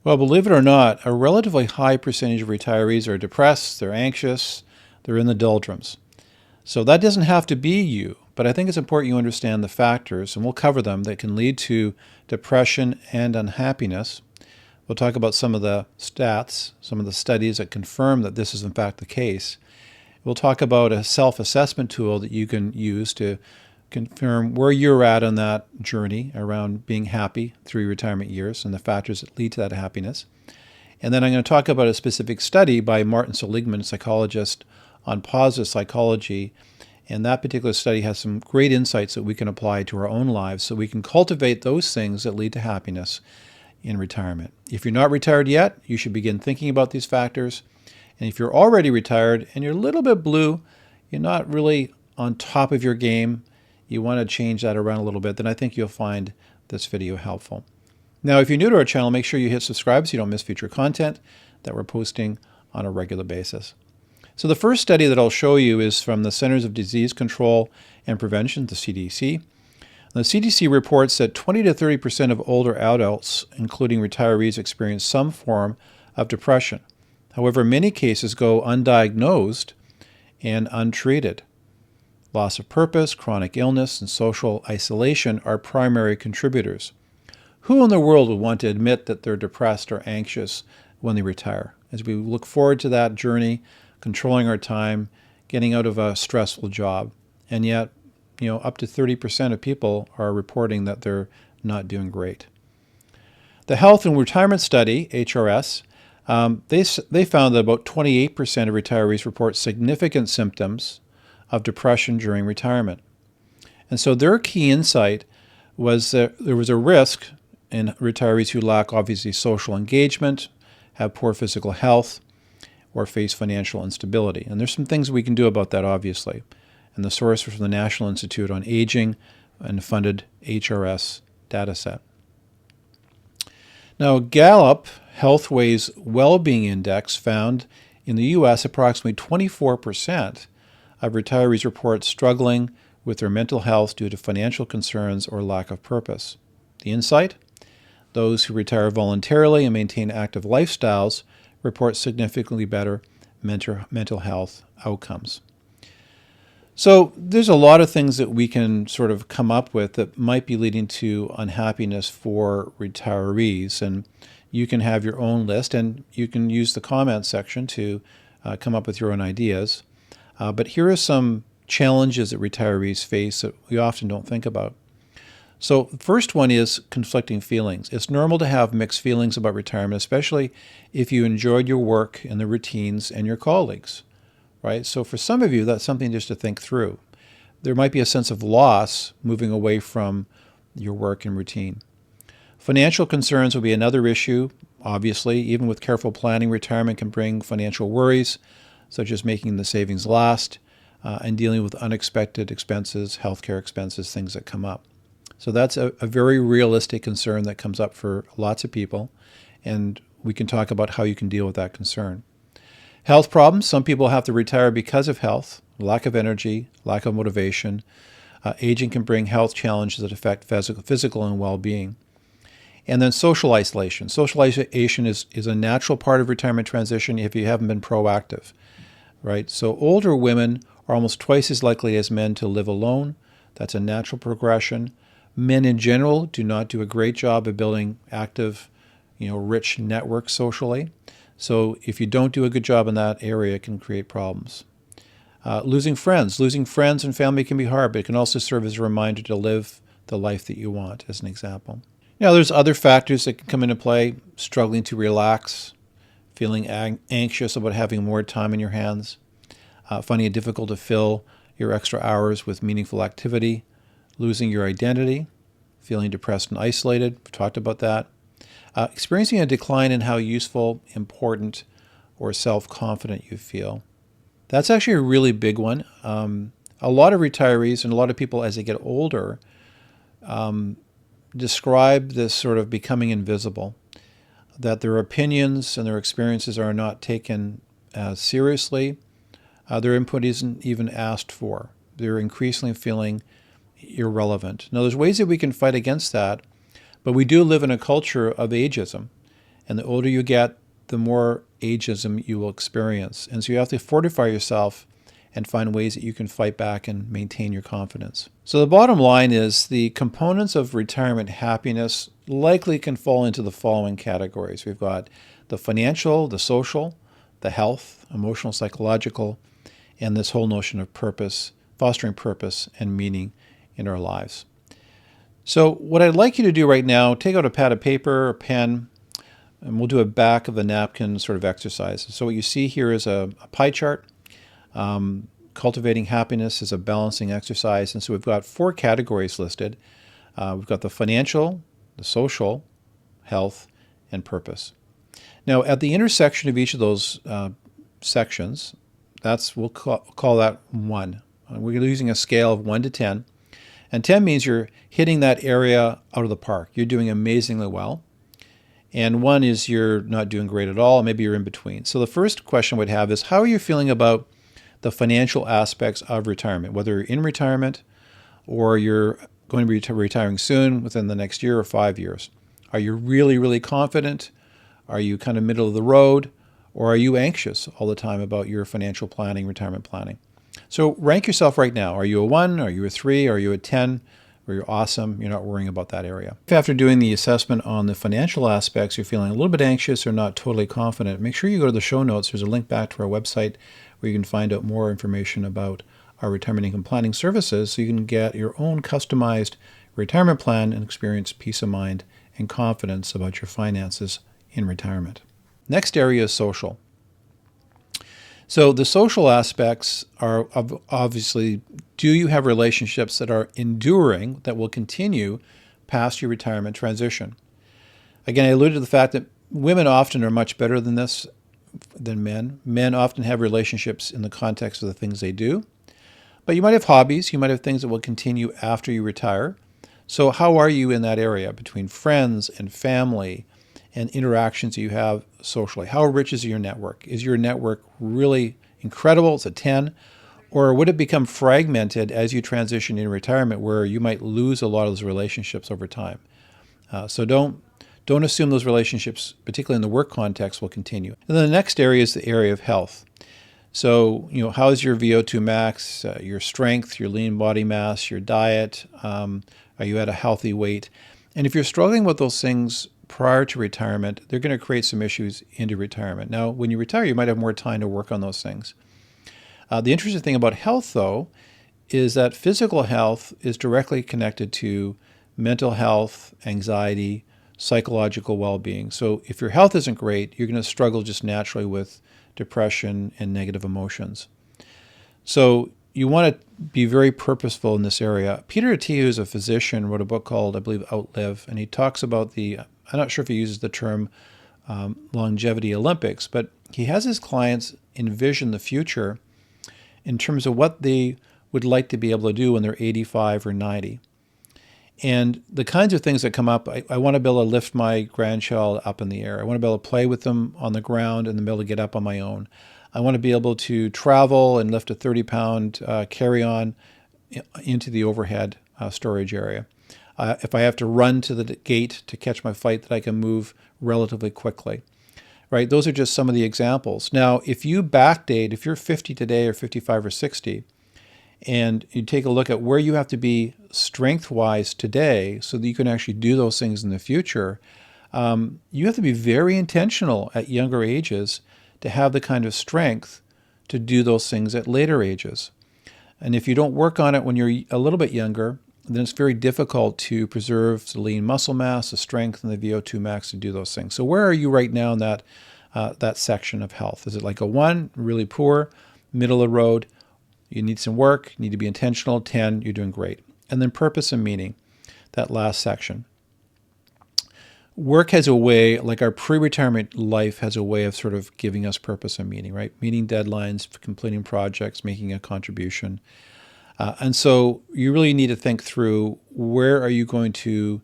Well, believe it or not, a relatively high percentage of retirees are depressed, they're anxious, they're in the doldrums. So that doesn't have to be you, but I think it's important you understand the factors, and we'll cover them, that can lead to depression and unhappiness. We'll talk about some of the stats, some of the studies that confirm that this is in fact the case. We'll talk about a self-assessment tool that you can use to confirm where you're at on that journey around being happy through your retirement years and the factors that lead to that happiness. And then I'm going to talk about a specific study by Martin Seligman, a psychologist, on positive psychology. And that particular study has some great insights that we can apply to our own lives so we can cultivate those things that lead to happiness in retirement. If you're not retired yet, you should begin thinking about these factors. And if you're already retired and you're a little bit blue, you're not really on top of your game, you want to change that around a little bit, then I think you'll find this video helpful. Now, if you're new to our channel, make sure you hit subscribe so you don't miss future content that we're posting on a regular basis. So the first study that I'll show you is from the Centers of Disease Control and Prevention, the CDC. The CDC reports that 20 to 30% of older adults, including retirees, experience some form of depression. However, many cases go undiagnosed and untreated. Loss of purpose, chronic illness, and social isolation are primary contributors. Who in the world would want to admit that they're depressed or anxious when they retire? As we look forward to that journey, controlling our time, getting out of a stressful job, and yet, up to 30% of people are reporting that they're not doing great. The Health and Retirement Study, HRS, they found that about 28% of retirees report significant symptoms of depression during retirement. And so their key insight was that there was a risk in retirees who lack, obviously, social engagement, have poor physical health, or face financial instability. And there's some things we can do about that, obviously. And the source was from the National Institute on Aging and funded HRS dataset. Now, Gallup Healthways Wellbeing Index found in the U.S. approximately 24% of retirees report struggling with their mental health due to financial concerns or lack of purpose. The insight? Those who retire voluntarily and maintain active lifestyles report significantly better mental health outcomes. So there's a lot of things that we can sort of come up with that might be leading to unhappiness for retirees, and you can have your own list, and you can use the comment section to come up with your own ideas. But here are some challenges that retirees face that we often don't think about. So the first one is conflicting feelings. It's normal to have mixed feelings about retirement, especially if you enjoyed your work and the routines and your colleagues, right? So for some of you, that's something just to think through. There might be a sense of loss moving away from your work and routine. Financial concerns will be another issue. Obviously, even with careful planning, retirement can bring financial worries, such as making the savings last and dealing with unexpected expenses, healthcare expenses, things that come up. So that's a very realistic concern that comes up for lots of people, and we can talk about how you can deal with that concern. Health problems. Some people have to retire because of health, lack of energy, lack of motivation. Aging can bring health challenges that affect physical and well-being. And then social isolation. Social isolation is a natural part of retirement transition if you haven't been proactive, right? So older women are almost twice as likely as men to live alone. That's a natural progression. Men in general do not do a great job of building active, rich networks socially. So if you don't do a good job in that area, it can create problems. Losing friends and family can be hard, but it can also serve as a reminder to live the life that you want, as an example. Now, there's other factors that can come into play: struggling to relax, feeling anxious about having more time in your hands, finding it difficult to fill your extra hours with meaningful activity, losing your identity, feeling depressed and isolated. We've talked about that. Experiencing a decline in how useful, important, or self-confident you feel. That's actually a really big one. A lot of retirees and a lot of people as they get older describe this sort of becoming invisible, that their opinions and their experiences are not taken as seriously. Their input isn't even asked for. They're increasingly feeling irrelevant. Now, there's ways that we can fight against that, but we do live in a culture of ageism, And the older you get, the more ageism you will experience. And so you have to fortify yourself and find ways that you can fight back and maintain your confidence. So the bottom line is the components of retirement happiness likely can fall into the following categories. We've got the financial, the social, the health, emotional, psychological, and this whole notion of purpose, fostering purpose and meaning in our lives. So what I'd like you to do right now, take out a pad of paper, a pen, and we'll do a back of the napkin sort of exercise. So what you see here is a pie chart. Cultivating happiness is a balancing exercise. And so we've got 4 categories listed. We've got the financial, the social, health, and purpose. Now, at the intersection of each of those sections, we'll call that 1. We're using a scale of 1 to 10. And 10 means you're hitting that area out of the park. You're doing amazingly well. And 1 is you're not doing great at all. Maybe you're in between. So the first question we'd have is, how are you feeling about the financial aspects of retirement, whether you're in retirement or you're going to be retiring soon within the next year or 5 years? Are you really, really confident? Are you kind of middle of the road? Or are you anxious all the time about your financial planning, retirement planning? So rank yourself right now. Are you a 1? Are you a 3? Are you a 10? Or you're awesome, you're not worrying about that area. If after doing the assessment on the financial aspects, you're feeling a little bit anxious or not totally confident, make sure you go to the show notes. There's a link back to our website where you can find out more information about our retirement income planning services so you can get your own customized retirement plan and experience peace of mind and confidence about your finances in retirement. Next area is social. So the social aspects are obviously, do you have relationships that are enduring, that will continue past your retirement transition? Again, I alluded to the fact that women often are much better than this than men. Men often have relationships in the context of the things they do. But you might have hobbies, you might have things that will continue after you retire. So how are you in that area between friends and family and interactions you have socially? How rich is your network? Is your network really incredible? It's a 10. Or would it become fragmented as you transition in retirement where you might lose a lot of those relationships over time? So don't assume those relationships, particularly in the work context, will continue. And then the next area is the area of health. So, how's your VO2 max, your strength, your lean body mass, your diet? Are you at a healthy weight? And if you're struggling with those things prior to retirement, they're going to create some issues into retirement. Now, when you retire, you might have more time to work on those things. The interesting thing about health, though, is that physical health is directly connected to mental health, anxiety, psychological well-being. So if your health isn't great, you're going to struggle just naturally with depression and negative emotions. So you want to be very purposeful in this area. Peter Attia, who's a physician, wrote a book called, I believe, Outlive, and he talks about I'm not sure if he uses the term longevity Olympics, but he has his clients envision the future in terms of what they would like to be able to do when they're 85 or 90. And the kinds of things that come up, I want to be able to lift my grandchild up in the air. I want to be able to play with them on the ground and then be able to get up on my own. I want to be able to travel and lift a 30-pound carry-on into the overhead storage area. If I have to run to the gate to catch my flight, that I can move relatively quickly. Right? Those are just some of the examples. Now, if you backdate, if you're 50 today or 55 or 60, and you take a look at where you have to be strength-wise today so that you can actually do those things in the future, you have to be very intentional at younger ages to have the kind of strength to do those things at later ages. And if you don't work on it when you're a little bit younger, then it's very difficult to preserve the lean muscle mass, the strength, and the VO2 max to do those things. So where are you right now in that section of health? Is it like a 1, really poor, middle of the road? You need some work, you need to be intentional. 10, you're doing great. And then purpose and meaning, that last section. Work has a way, like our pre-retirement life has a way of sort of giving us purpose and meaning, right? Meeting deadlines, completing projects, making a contribution. And so you really need to think through, where are you going to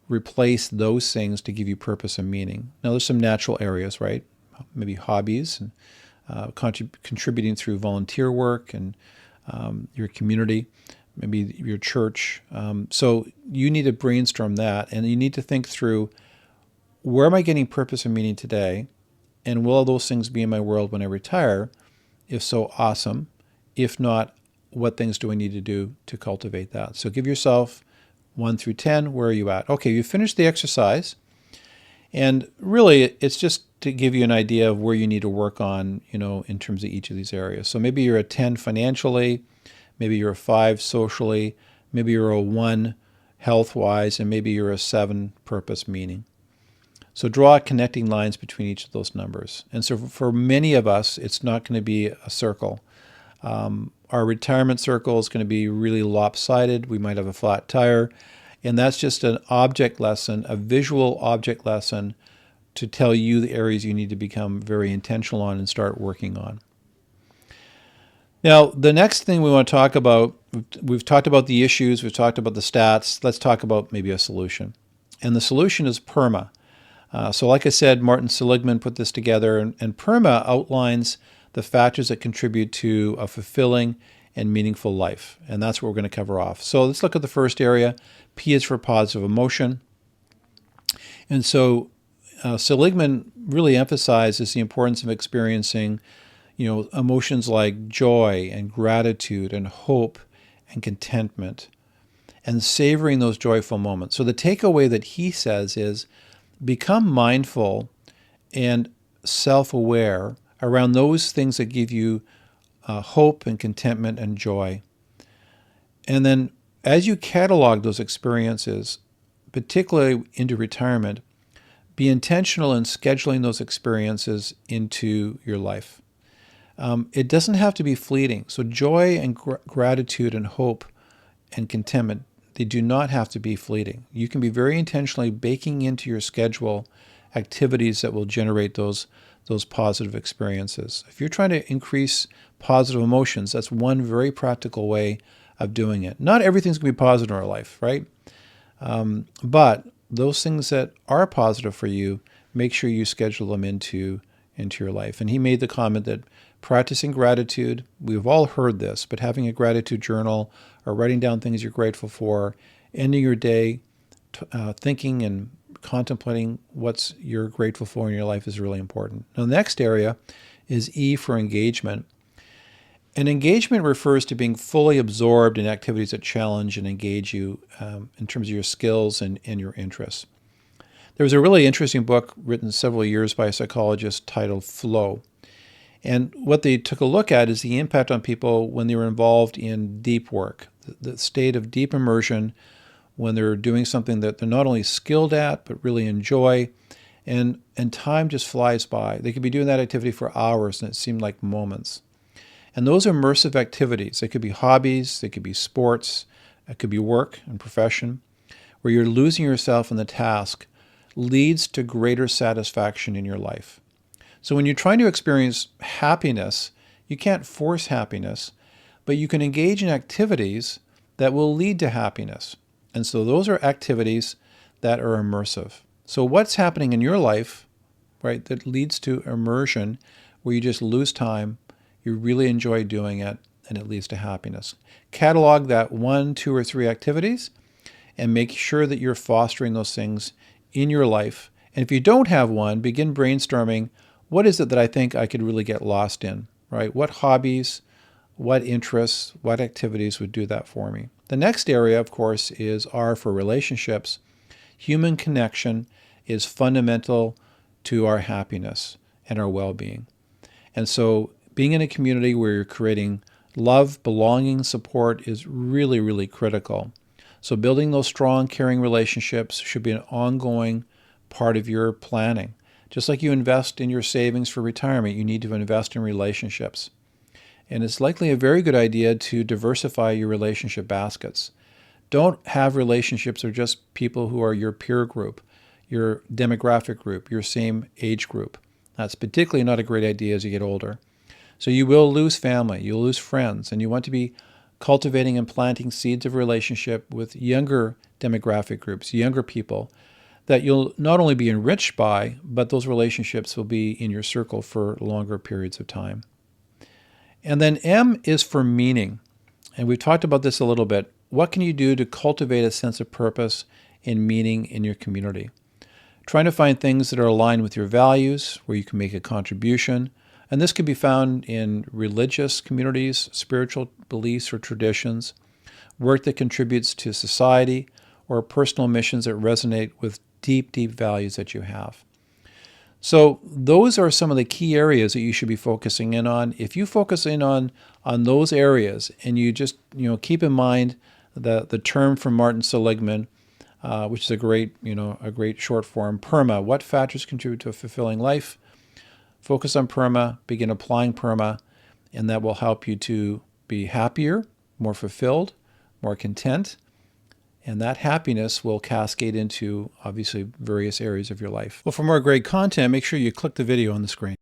replace those things to give you purpose and meaning? Now, there's some natural areas, right? Maybe hobbies and contributing through volunteer work and your community, maybe your church. So you need to brainstorm that, and you need to think through, where am I getting purpose and meaning today? And will those things be in my world when I retire? If so, awesome. If not, what things do I need to do to cultivate that? So give yourself 1 through 10. Where are you at? Okay, you finished the exercise. And really, it's just to give you an idea of where you need to work on, in terms of each of these areas. So maybe you're a 10 financially, maybe you're a 5 socially, maybe you're a 1 health-wise, and maybe you're a 7 purpose meaning. So draw connecting lines between each of those numbers. And so for many of us, it's not going to be a circle. Our retirement circle is going to be really lopsided. We might have a flat tire. And that's just an object lesson, a visual object lesson to tell you the areas you need to become very intentional on and start working on. Now, the next thing we want to talk about, we've talked about the issues, we've talked about the stats. Let's talk about maybe a solution. And the solution is PERMA. So like I said, Martin Seligman put this together, and PERMA outlines the factors that contribute to a fulfilling and meaningful life. And that's what we're going to cover off. So let's look at the first area. P is for positive emotion. And so Seligman really emphasizes the importance of experiencing, emotions like joy and gratitude and hope and contentment and savoring those joyful moments. So the takeaway that he says is become mindful and self-aware around those things that give you hope and contentment and joy. And then as you catalog those experiences, particularly into retirement, be intentional in scheduling those experiences into your life. It doesn't have to be fleeting. So joy and gratitude and hope and contentment, they do not have to be fleeting. You can be very intentionally baking into your schedule activities that will generate those positive experiences. If you're trying to increase positive emotions, that's one very practical way of doing it. Not everything's going to be positive in our life, right? But those things that are positive for you, make sure you schedule them into your life. And he made the comment that practicing gratitude, we've all heard this, but having a gratitude journal or writing down things you're grateful for, ending your day thinking and contemplating what you're grateful for in your life is really important. Now, the next area is E for engagement. And engagement refers to being fully absorbed in activities that challenge and engage you in terms of your skills and your interests. There was a really interesting book written several years by a psychologist titled Flow. And what they took a look at is the impact on people when they were involved in deep work, the state of deep immersion when they're doing something that they're not only skilled at, but really enjoy, and time just flies by. They could be doing that activity for hours and it seemed like moments. And those immersive activities, they could be hobbies, they could be sports, it could be work and profession, where you're losing yourself in the task, leads to greater satisfaction in your life. So when you're trying to experience happiness, you can't force happiness, but you can engage in activities that will lead to happiness. And so those are activities that are immersive. So what's happening in your life, right, that leads to immersion, where you just lose time, you really enjoy doing it, and it leads to happiness. Catalog that 1, 2, or 3 activities and make sure that you're fostering those things in your life. And if you don't have one, begin brainstorming, what is it that I think I could really get lost in, right? What hobbies, what interests, what activities would do that for me? The next area, of course, is R for relationships. Human connection is fundamental to our happiness and our well-being. And so being in a community where you're creating love, belonging, support is really, really critical. So building those strong, caring relationships should be an ongoing part of your planning. Just like you invest in your savings for retirement, you need to invest in relationships. And it's likely a very good idea to diversify your relationship baskets. Don't have relationships that are just people who are your peer group, your demographic group, your same age group. That's particularly not a great idea as you get older. So you will lose family, you'll lose friends, and you want to be cultivating and planting seeds of relationship with younger demographic groups, younger people, that you'll not only be enriched by, but those relationships will be in your circle for longer periods of time. And then M is for meaning. And we've talked about this a little bit. What can you do to cultivate a sense of purpose and meaning in your community? trying to find things that are aligned with your values, where you can make a contribution. And this can be found in religious communities, spiritual beliefs or traditions, work that contributes to society, or personal missions that resonate with deep, deep values that you have. So those are some of the key areas that you should be focusing in on. If you focus in on those areas and you just keep in mind the term from Martin Seligman, which is a great short form, PERMA. What factors contribute to a fulfilling life? Focus on PERMA, begin applying PERMA, and that will help you to be happier, more fulfilled, more content, and that happiness will cascade into, obviously, various areas of your life. Well, for more great content, make sure you click the video on the screen.